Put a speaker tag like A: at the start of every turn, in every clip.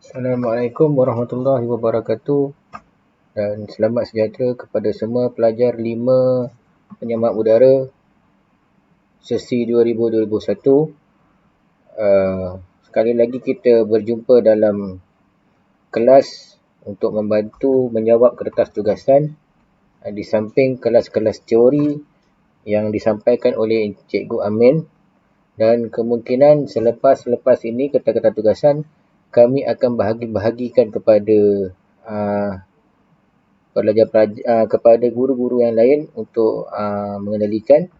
A: Assalamualaikum warahmatullahi wabarakatuh dan selamat sejahtera kepada semua pelajar 5 penyemak udara sesi 2021. Sekali lagi kita berjumpa dalam kelas untuk membantu menjawab kertas tugasan di samping kelas-kelas teori yang disampaikan oleh Cikgu Amin, dan kemungkinan selepas ini kertas-kertas tugasan kami akan bahagikan kepada kepada guru-guru yang lain untuk mengendalikan.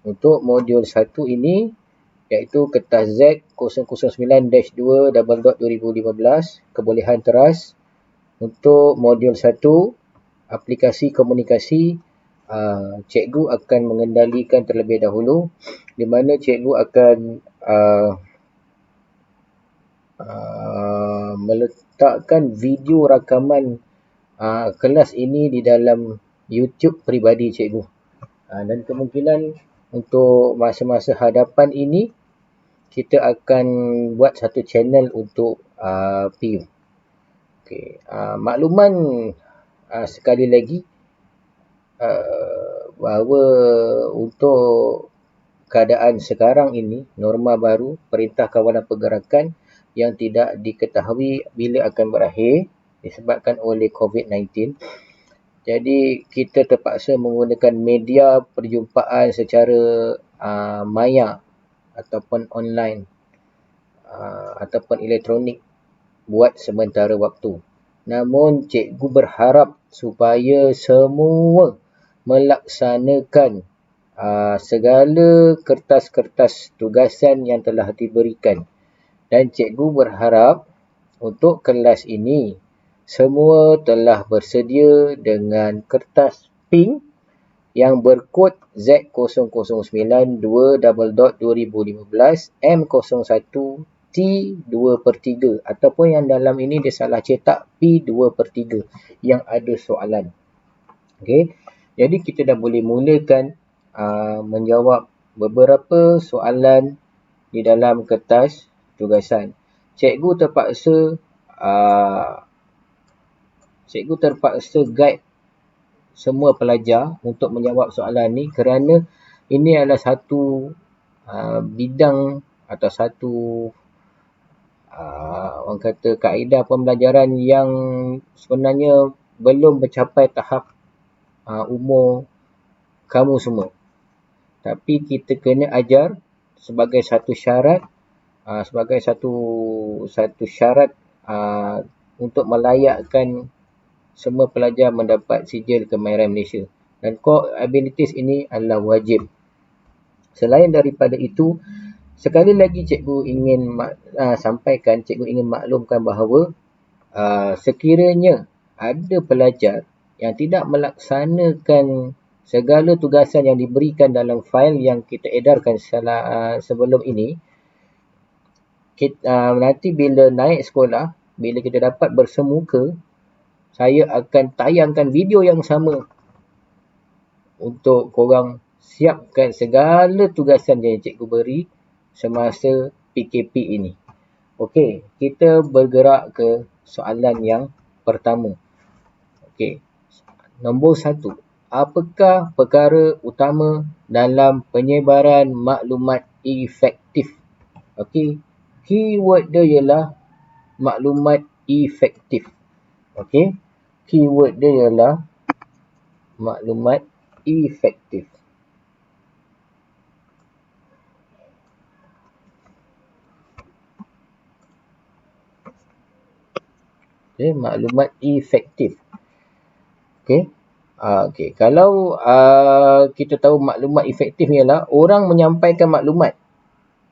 A: Untuk modul 1 ini iaitu kertas Z009-2/2015 kebolehan teras. Untuk modul 1 aplikasi komunikasi, cikgu akan mengendalikan terlebih dahulu, di mana cikgu akan meletakkan video rakaman kelas ini di dalam YouTube peribadi cikgu. Dan kemungkinan untuk masa-masa hadapan ini kita akan buat satu channel untuk PU. Okey, makluman sekali lagi bahawa untuk keadaan sekarang ini, norma baru Perintah Kawalan Pergerakan yang tidak diketahui bila akan berakhir disebabkan oleh COVID-19. Jadi kita terpaksa menggunakan media perjumpaan secara maya ataupun online ataupun elektronik buat sementara waktu. Namun cikgu berharap supaya semua melaksanakan segala kertas-kertas tugasan yang telah diberikan. Dan cikgu berharap untuk kelas ini semua telah bersedia dengan kertas pink yang berkod Z009-2/2015 M01T2/3 ataupun yang dalam ini dia salah cetak P2/3 yang ada soalan. Okey, jadi kita dah boleh mulakan menjawab beberapa soalan di dalam kertas tugasan. Cikgu terpaksa guide semua pelajar untuk menjawab soalan ni kerana ini adalah satu bidang atau satu orang kata kaedah pembelajaran yang sebenarnya belum mencapai tahap umur kamu semua. Tapi kita kena ajar sebagai satu syarat untuk melayakkan semua pelajar mendapat sijil kemahiran Malaysia. Dan core abilities ini adalah wajib. Selain daripada itu, sekali lagi cikgu ingin maklumkan bahawa sekiranya ada pelajar yang tidak melaksanakan segala tugasan yang diberikan dalam fail yang kita edarkan sebelum ini, nanti bila naik sekolah, bila kita dapat bersemuka, saya akan tayangkan video yang sama untuk korang siapkan segala tugasan yang cikgu beri semasa PKP ini. Okey, kita bergerak ke soalan yang pertama. Okey, nombor 1. Apakah perkara utama dalam penyebaran maklumat efektif? Okey, keyword dia ialah maklumat efektif. Okey, keyword dia ialah maklumat efektif. Okey, maklumat efektif. Okey. Okey, kalau kita tahu maklumat efektif ialah orang menyampaikan maklumat.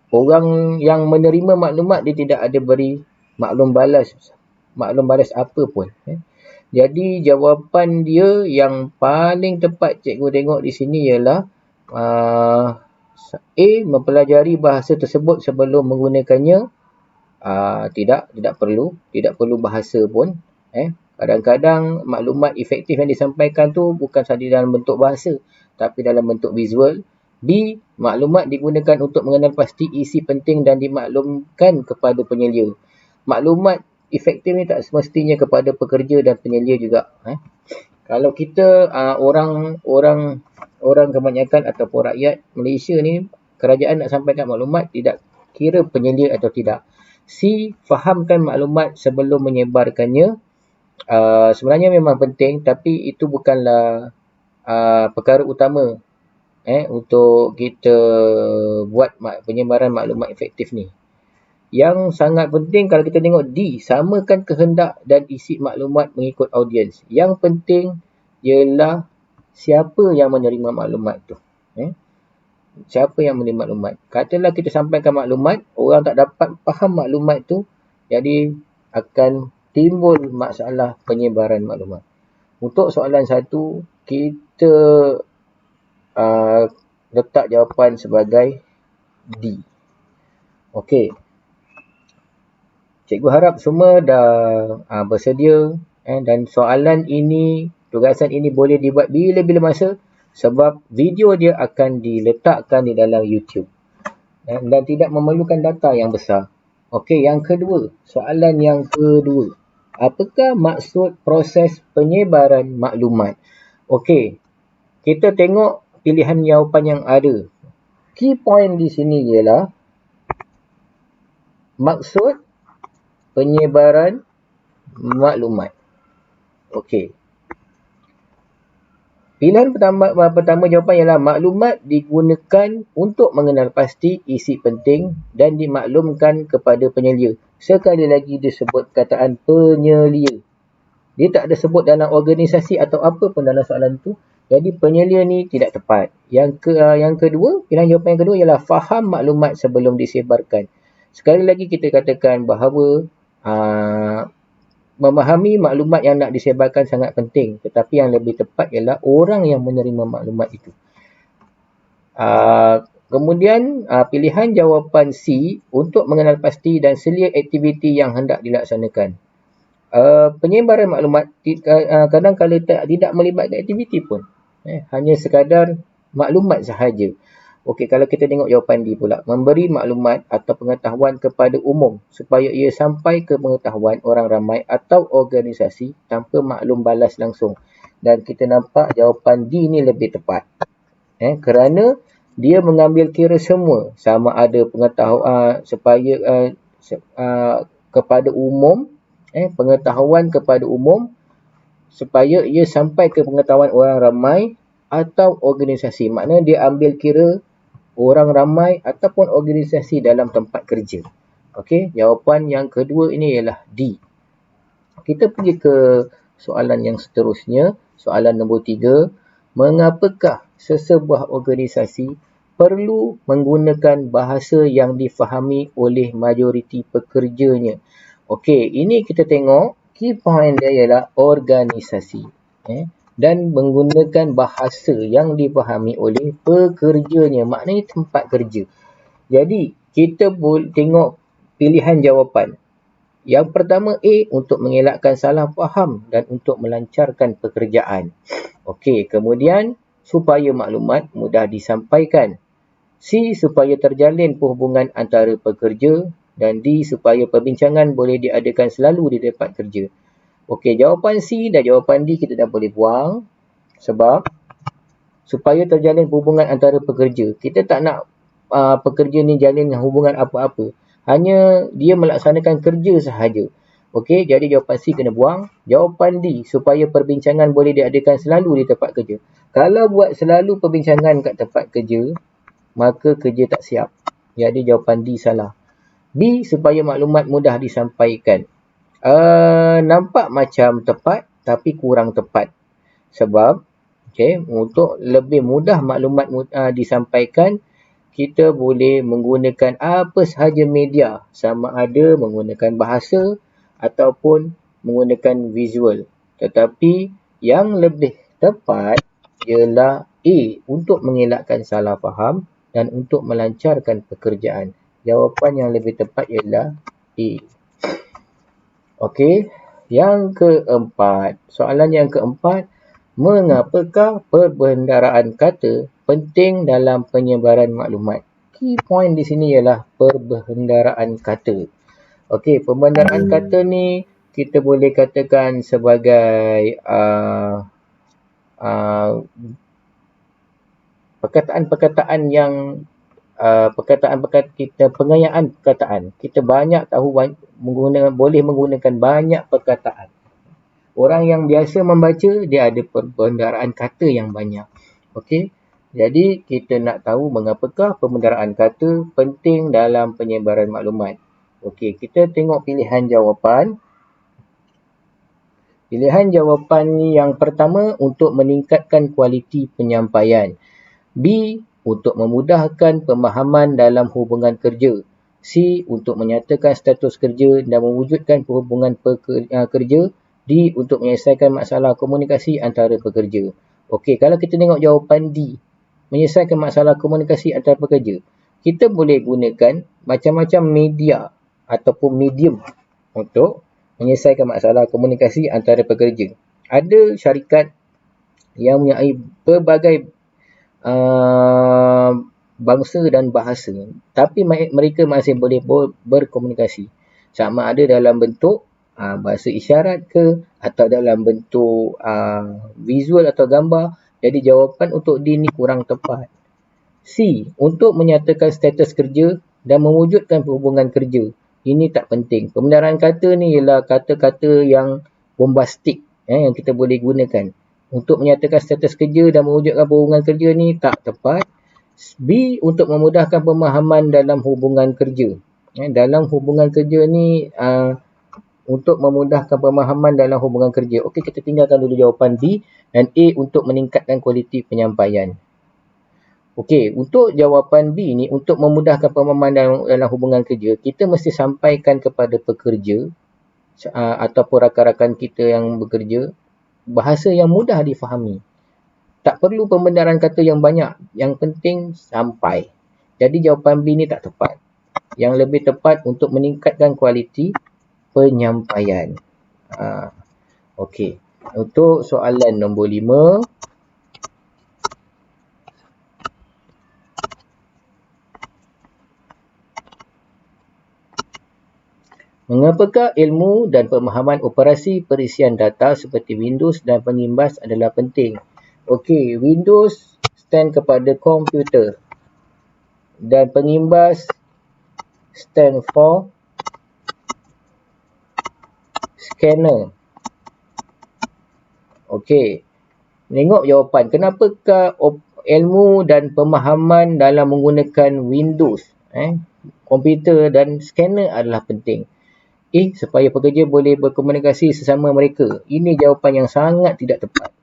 A: Orang yang menerima maklumat dia tidak ada beri maklum balas apa pun. Jadi jawapan dia yang paling tepat cikgu tengok di sini ialah A. Mempelajari bahasa tersebut sebelum menggunakannya. Tidak perlu bahasa pun. Kadang-kadang maklumat efektif yang disampaikan tu bukan sahaja dalam bentuk bahasa, tapi dalam bentuk visual, B. Maklumat digunakan untuk mengenal pasti isi penting dan dimaklumkan kepada penyelia. Maklumat efektif ni tak semestinya kepada pekerja dan penyelia juga. Kalau kita orang kebanyakan ataupun rakyat Malaysia ni, kerajaan nak sampaikan maklumat tidak kira penyelia atau tidak. C. Fahamkan maklumat sebelum menyebarkannya. Sebenarnya memang penting, tapi itu bukanlah perkara utama untuk kita buat penyebaran maklumat efektif ni. Yang sangat penting kalau kita tengok D, samakan kehendak dan isi maklumat mengikut audiens. Yang penting ialah siapa yang menerima maklumat tu. Siapa yang menerima maklumat. Katalah kita sampaikan maklumat, orang tak dapat faham maklumat tu, jadi akan timbul masalah penyebaran maklumat. Untuk soalan 1, kita letak jawapan sebagai D. Okey. Cikgu harap semua dah bersedia dan soalan ini, tugasan ini boleh dibuat bila-bila masa sebab video dia akan diletakkan di dalam YouTube dan tidak memerlukan data yang besar. Okey, yang kedua, soalan yang kedua. Apakah maksud proses penyebaran maklumat? Okey, kita tengok pilihan jawapan yang ada. Key point di sini ialah maksud penyebaran maklumat. Okey. Pilihan pertama jawapan ialah maklumat digunakan untuk mengenal pasti isi penting dan dimaklumkan kepada penyelia. Sekali lagi disebut kataan penyelia. Dia tak ada sebut dalam organisasi atau apa pun dalam soalan tu. Jadi penyelia ni tidak tepat. Yang kedua, pilihan jawapan yang kedua ialah faham maklumat sebelum disebarkan. Sekali lagi kita katakan bahawa memahami maklumat yang nak disebarkan sangat penting. Tetapi yang lebih tepat ialah orang yang menerima maklumat itu. Kemudian pilihan jawapan C untuk mengenal pasti dan selia aktiviti yang hendak dilaksanakan. Penyebaran maklumat kadang-kadang tidak melibatkan aktiviti pun. Hanya sekadar maklumat sahaja. Okey, kalau kita tengok jawapan D pula. Memberi maklumat atau pengetahuan kepada umum supaya ia sampai ke pengetahuan orang ramai atau organisasi tanpa maklum balas langsung. Dan kita nampak jawapan D ni lebih tepat. Kerana dia mengambil kira semua. Sama ada pengetahuan kepada umum, pengetahuan kepada umum supaya ia sampai ke pengetahuan orang ramai atau organisasi. Maknanya dia ambil kira orang ramai ataupun organisasi dalam tempat kerja. Okey, jawapan yang kedua ini ialah D. Kita pergi ke soalan yang seterusnya, soalan nombor 3. Mengapakah sesebuah organisasi perlu menggunakan bahasa yang difahami oleh majoriti pekerjanya? Okey, ini kita tengok key point dia ialah organisasi. Dan menggunakan bahasa yang dipahami oleh pekerjanya, maknanya tempat kerja. Jadi, kita boleh tengok pilihan jawapan. Yang pertama A, untuk mengelakkan salah faham dan untuk melancarkan pekerjaan. Okey, kemudian supaya maklumat mudah disampaikan. C, supaya terjalin perhubungan antara pekerja. Dan D, supaya perbincangan boleh diadakan selalu di tempat kerja. Okey, jawapan C dan jawapan D kita dah boleh buang sebab supaya terjalin hubungan antara pekerja. Kita tak nak pekerja ni jalin hubungan apa-apa. Hanya dia melaksanakan kerja sahaja. Okey, jadi jawapan C kena buang. Jawapan D, supaya perbincangan boleh diadakan selalu di tempat kerja. Kalau buat selalu perbincangan kat tempat kerja, maka kerja tak siap. Jadi jawapan D salah. B, supaya maklumat mudah disampaikan. Nampak macam tepat tapi kurang tepat. Sebab untuk lebih mudah maklumat disampaikan, kita boleh menggunakan apa sahaja media, sama ada menggunakan bahasa ataupun menggunakan visual. Tetapi yang lebih tepat ialah A, untuk mengelakkan salah faham dan untuk melancarkan pekerjaan. Jawapan yang lebih tepat ialah A. Okey, yang keempat. Soalan yang keempat, mengapakah perbendaharaan kata penting dalam penyebaran maklumat. Key point di sini ialah perbendaharaan kata. Okey, perbendaharaan kata ni kita boleh katakan sebagai perkataan-perkataan yang perkataan-perkataan kita, pengayaan perkataan. Kita banyak tahu boleh menggunakan banyak perkataan. Orang yang biasa membaca, dia ada perbendaharaan kata yang banyak. Okey. Jadi, kita nak tahu mengapakah perbendaharaan kata penting dalam penyebaran maklumat. Okey, kita tengok pilihan jawapan. Pilihan jawapan yang pertama untuk meningkatkan kualiti penyampaian. B. Untuk memudahkan pemahaman dalam hubungan kerja. C. Untuk menyatakan status kerja dan mewujudkan hubungan kerja. D. Untuk menyelesaikan masalah komunikasi antara pekerja. Okey, kalau kita tengok jawapan D, menyelesaikan masalah komunikasi antara pekerja, kita boleh gunakan macam-macam media ataupun medium untuk menyelesaikan masalah komunikasi antara pekerja. Ada syarikat yang mempunyai pelbagai bangsa dan bahasa, tapi mereka masih boleh berkomunikasi. Sama ada dalam bentuk bahasa isyarat ke atau dalam bentuk visual atau gambar. Jadi jawapan untuk D ni kurang tepat. C. Untuk menyatakan status kerja dan mewujudkan hubungan kerja. Ini tak penting. Pembendaharaan kata ni ialah kata-kata yang bombastik yang kita boleh gunakan. Untuk menyatakan status kerja dan mewujudkan hubungan kerja ni tak tepat. B. Untuk memudahkan pemahaman dalam hubungan kerja. Dalam hubungan kerja ni untuk memudahkan pemahaman dalam hubungan kerja. Okey, kita tinggalkan dulu jawapan B. Dan A untuk meningkatkan kualiti penyampaian. Okey, untuk jawapan B ni, untuk memudahkan pemahaman dalam hubungan kerja, kita mesti sampaikan kepada pekerja ataupun rakan-rakan kita yang bekerja, bahasa yang mudah difahami. Tak perlu pembendaharaan kata yang banyak. Yang penting sampai. Jadi jawapan B ni tak tepat. Yang lebih tepat untuk meningkatkan kualiti penyampaian. Okey. Untuk soalan nombor 5. Mengapakah ilmu dan pemahaman operasi perisian data seperti Windows dan pengimbas adalah penting? Okey, Windows stand kepada komputer dan pengimbas stand for scanner. Okey, tengok jawapan. Kenapakah ilmu dan pemahaman dalam menggunakan Windows, komputer dan scanner adalah penting? Supaya pekerja boleh berkomunikasi sesama mereka. Ini jawapan yang sangat tidak tepat.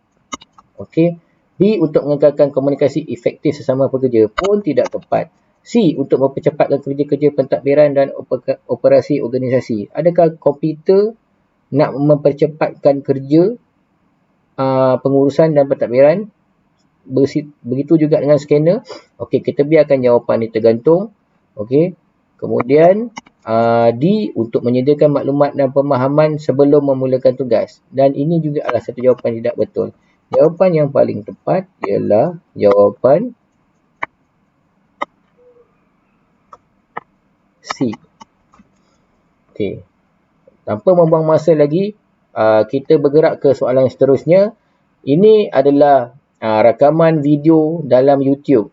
A: Okey. B. Untuk mengekalkan komunikasi efektif sesama pekerja pun tidak tepat. C. Untuk mempercepatkan kerja-kerja pentadbiran dan operasi organisasi. Adakah komputer nak mempercepatkan kerja pengurusan dan pentadbiran? Begitu juga dengan scanner. Okey, kita biarkan jawapan ini tergantung. Okey. Kemudian D. Untuk menyediakan maklumat dan pemahaman sebelum memulakan tugas. Dan ini juga adalah satu jawapan tidak betul. Jawapan yang paling tepat ialah jawapan C. Okey. Tanpa membuang masa lagi, kita bergerak ke soalan seterusnya. Ini adalah rakaman video dalam YouTube.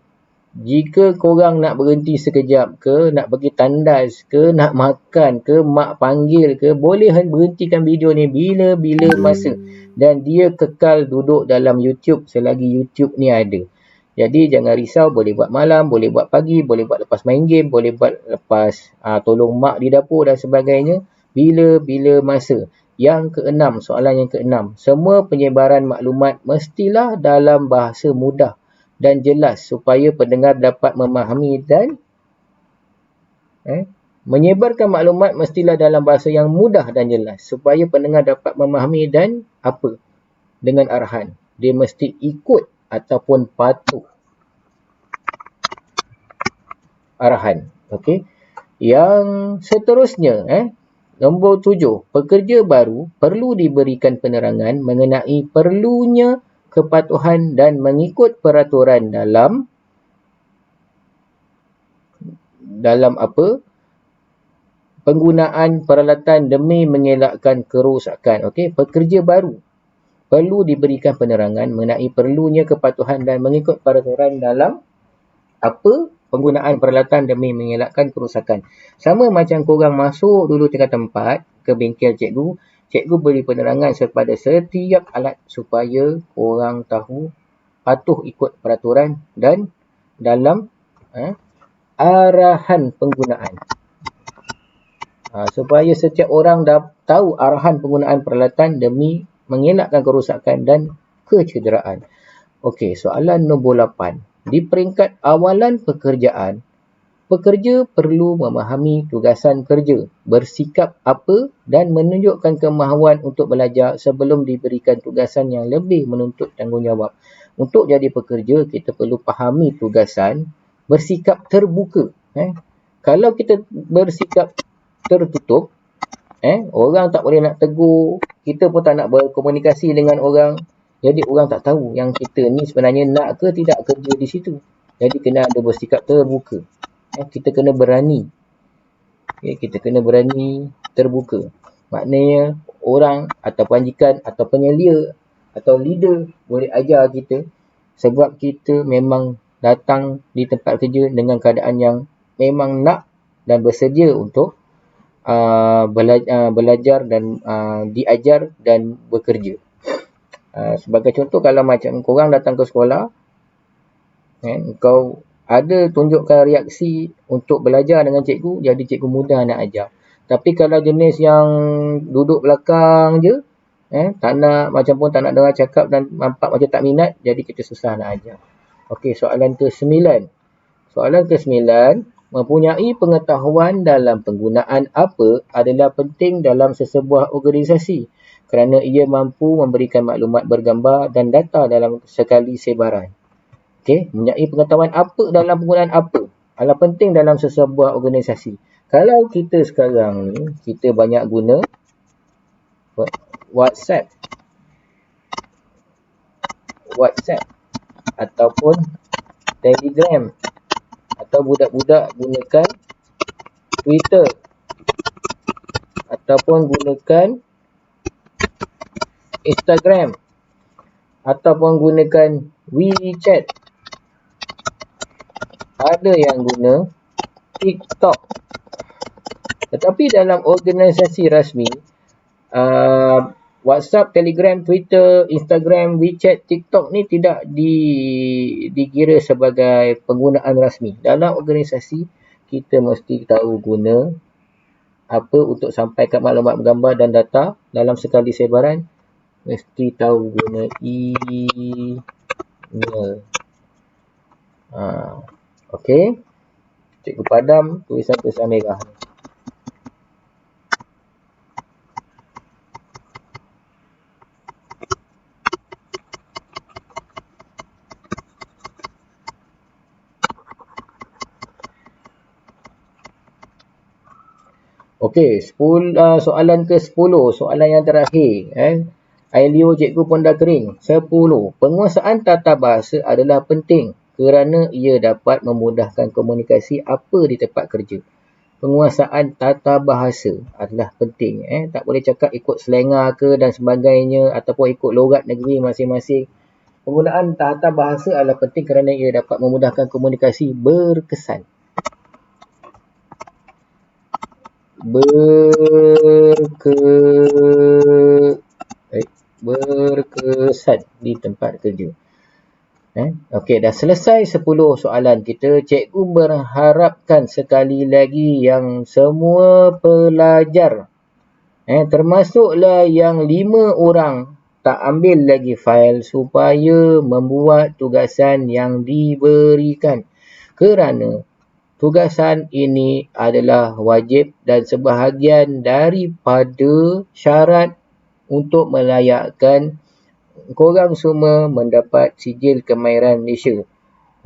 A: Jika korang nak berhenti sekejap ke, nak pergi tandas ke, nak makan ke, mak panggil ke, boleh berhentikan video ni bila-bila masa. Dan dia kekal duduk dalam YouTube selagi YouTube ni ada. Jadi jangan risau, boleh buat malam, boleh buat pagi, boleh buat lepas main game, boleh buat lepas tolong mak di dapur dan sebagainya. Bila-bila masa. Yang keenam, soalan yang keenam. Semua penyebaran maklumat mestilah dalam bahasa mudah dan jelas supaya pendengar dapat memahami dan menyebarkan maklumat mestilah dalam bahasa yang mudah dan jelas supaya pendengar dapat memahami dan apa? Dengan arahan. Dia mesti ikut ataupun patuh arahan. Okey. Yang seterusnya, nombor 7. Pekerja baru perlu diberikan penerangan mengenai perlunya kepatuhan dan mengikut peraturan dalam apa? Penggunaan peralatan demi mengelakkan kerosakan. Okey, pekerja baru perlu diberikan penerangan mengenai perlunya kepatuhan dan mengikut peraturan dalam apa? Penggunaan peralatan demi mengelakkan kerosakan. Sama macam korang masuk dulu tingkatan 4 ke bengkel cikgu, cikgu beri penerangan kepada setiap alat supaya korang tahu patuh ikut peraturan dan dalam arahan penggunaan. Supaya setiap orang tahu arahan penggunaan peralatan demi mengelakkan kerosakan dan kecederaan. Okey, soalan nombor 8. Di peringkat awalan pekerjaan, pekerja perlu memahami tugasan kerja, bersikap apa dan menunjukkan kemahuan untuk belajar sebelum diberikan tugasan yang lebih menuntut tanggungjawab. Untuk jadi pekerja, kita perlu fahami tugasan, bersikap terbuka. Kalau kita bersikap tertutup, orang tak boleh nak tegur, kita pun tak nak berkomunikasi dengan orang, jadi orang tak tahu yang kita ni sebenarnya nak ke tidak kerja di situ. Jadi kena ada bersikap terbuka. Kita kena berani. Kita kena berani terbuka. Maknanya orang atau panjikan atau penyelia atau leader boleh ajar kita sebab kita memang datang di tempat kerja dengan keadaan yang memang nak dan bersedia untuk belajar dan diajar dan bekerja. Sebagai contoh, kalau macam korang datang ke sekolah, kau ada tunjukkan reaksi untuk belajar dengan cikgu, jadi cikgu mudah nak ajar. Tapi kalau jenis yang duduk belakang je, tak nak, macam pun tak nak dengar cakap dan nampak macam tak minat, jadi kita susah nak ajar. Okey, soalan ke-9. Soalan ke-9, mempunyai pengetahuan dalam penggunaan apa adalah penting dalam sesebuah organisasi kerana ia mampu memberikan maklumat bergambar dan data dalam sekali sebaran. Okey, mempunyai pengetahuan apa dalam penggunaan apa adalah penting dalam sesebuah organisasi. Kalau kita sekarang ni, kita banyak guna WhatsApp ataupun Telegram, atau budak-budak gunakan Twitter ataupun gunakan Instagram ataupun gunakan WeChat. Ada yang guna TikTok. Tetapi dalam organisasi rasmi, WhatsApp, Telegram, Twitter, Instagram, WeChat, TikTok ni tidak dikira sebagai penggunaan rasmi. Dalam organisasi, kita mesti tahu guna apa untuk sampaikan maklumat gambar dan data dalam sekali sebaran. Mesti tahu guna email. Okey. Cikgu padam tulisan-tulisan merah. Okey, soalan ke-10, soalan yang terakhir. Air liur cikgu pun dah kering. 10. Penguasaan tata bahasa adalah penting kerana ia dapat memudahkan komunikasi apa di tempat kerja. Penguasaan tata bahasa adalah penting. Tak boleh cakap ikut slengar ke dan sebagainya ataupun ikut logat negeri masing-masing. Penggunaan tata bahasa adalah penting kerana ia dapat memudahkan komunikasi berkesan. Berkesan di tempat kerja. Okey, dah selesai 10 soalan kita. Cikgu berharapkan sekali lagi yang semua pelajar, termasuklah yang 5 orang tak ambil lagi fail supaya membuat tugasan yang diberikan. Kerana tugasan ini adalah wajib dan sebahagian daripada syarat untuk melayakkan korang semua mendapat sijil kemahiran Malaysia.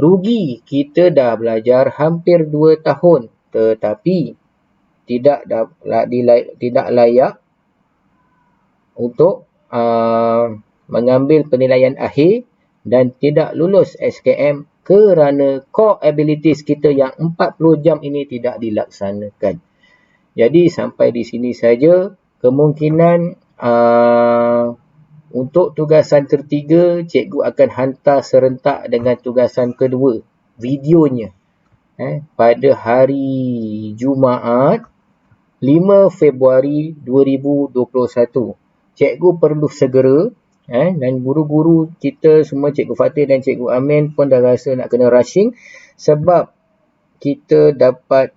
A: Rugi kita dah belajar hampir 2 tahun tetapi tidak layak untuk mengambil penilaian akhir dan tidak lulus SKM kerana core abilities kita yang 40 jam ini tidak dilaksanakan. Jadi sampai di sini saja kemungkinan untuk tugasan ketiga, cikgu akan hantar serentak dengan tugasan kedua, videonya. Pada hari Jumaat, 5 Februari 2021. Cikgu perlu segera, dan guru-guru kita semua, Cikgu Fatih dan Cikgu Amin pun dah rasa nak kena rushing sebab kita dapat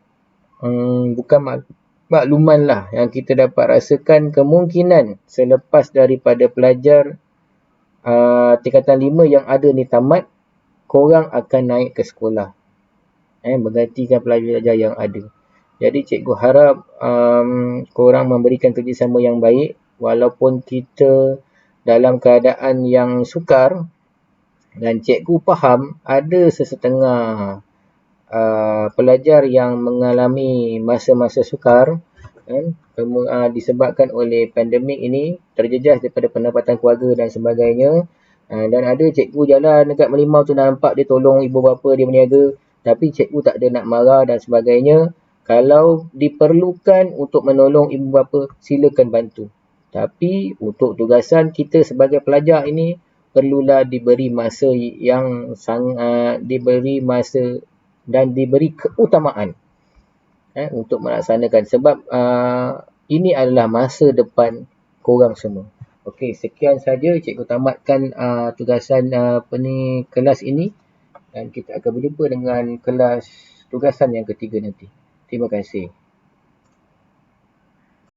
A: bukan makluman lah yang kita dapat rasakan kemungkinan selepas daripada pelajar tingkatan 5 yang ada ni tamat, korang akan naik ke sekolah, menggantikan pelajar yang ada. Jadi cikgu harap korang memberikan kerjasama yang baik walaupun kita dalam keadaan yang sukar, dan cikgu faham ada sesetengah pelajar yang mengalami masa-masa sukar disebabkan oleh pandemik ini, terjejas daripada pendapatan keluarga dan sebagainya. Dan ada cikgu jalan dekat Merlimau tu nampak dia tolong ibu bapa dia berniaga, tapi cikgu tak ada nak marah dan sebagainya. Kalau diperlukan untuk menolong ibu bapa, silakan bantu. Tapi untuk tugasan kita sebagai pelajar ini, perlulah diberi masa yang diberi masa dan diberi keutamaan untuk melaksanakan. Sebab ini adalah masa depan korang semua. Okey, sekian saja cikgu tamatkan tugasan kelas ini. Dan kita akan berjumpa dengan kelas tugasan yang ketiga nanti. Terima kasih.